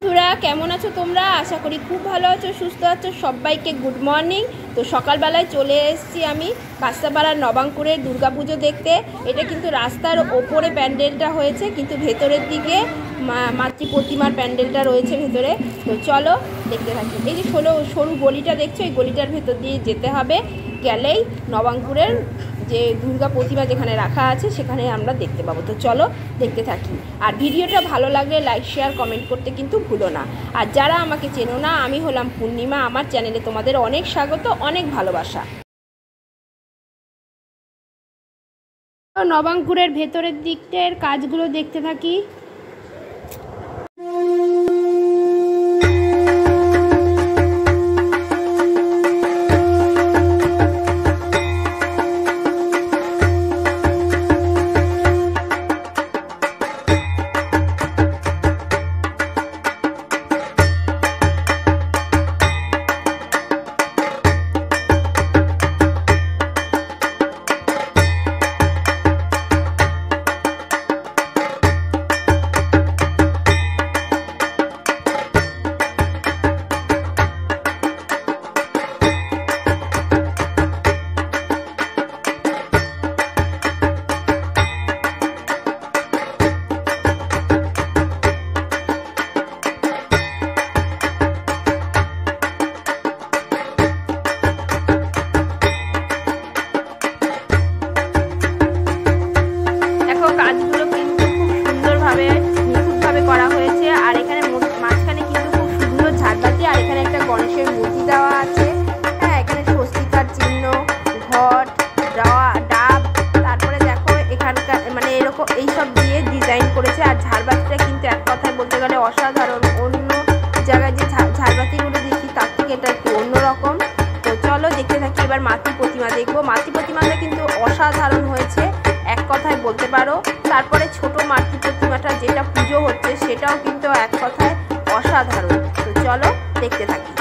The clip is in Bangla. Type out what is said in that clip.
বন্ধুরা কেমন আছো তোমরা? আশা করি খুব ভালো আছো, সুস্থ আছো। সবাইকে গুড মর্নিং। তো সকালবেলায় চলে এসেছি আমি কাস্তাপাড়ার নবাঙ্কুরের দুর্গাপুজো দেখতে। এটা কিন্তু রাস্তার ওপরে প্যান্ডেলটা হয়েছে, কিন্তু ভেতরের দিকে মাতৃ প্রতিমার প্যান্ডেলটা রয়েছে ভেতরে। তো চলো দেখতে থাকি। এই যে সরু গলিটা দেখছো, এই গলিটার ভেতর দিয়ে যেতে হবে, গেলেই নবাঙ্কুরের যে দুর্গা প্রতিমা যেখানে রাখা আছে সেখানে আমরা দেখতে পাবো। তো চলো দেখতে থাকি। আর ভিডিওটা ভালো লাগলে লাইক শেয়ার কমেন্ট করতে কিন্তু ভুলো না। আর যারা আমাকে চেনো না, আমি হলাম পূর্ণিমা। আমার চ্যানেলে তোমাদের অনেক স্বাগত, অনেক ভালোবাসা। নবাঙ্কুরের ভেতরের দিকটার কাজগুলো দেখতে থাকি। কাজগুলো কিন্তু খুব সুন্দরভাবে নিখুঁতভাবে করা হয়েছে। আর এখানে মাঝখানে কিন্তু খুব সুন্দর ঝাড়বাতি, আর এখানে একটা গণেশের মূর্তি দেওয়া আছে। হ্যাঁ, এখানে স্বস্তিকার চিহ্ন, ঘট, ডাব, তারপরে দেখো এখানকার মানে এরকম এইসব দিয়ে ডিজাইন করেছে। আর ঝাড়বাতিটা কিন্তু এক কথায় বলতে গেলে অসাধারণ। অন্য জায়গায় যে ঝাড়বাতিগুলো দেখি তার থেকে এটা একটু অন্যরকম। তো চলো দেখতে থাকি। এবার মাতৃ প্রতিমা দেখবো। মাতৃ প্রতিমাটা কিন্তু অসাধারণ হয়েছে এক কথায় বলতে পারো। তারপরে ছোট মাতৃ প্রতিমাটা যেটা পুজো হচ্ছে সেটাও কিন্তু এক কথায় অসাধারণ। তো চলো দেখতে থাকি।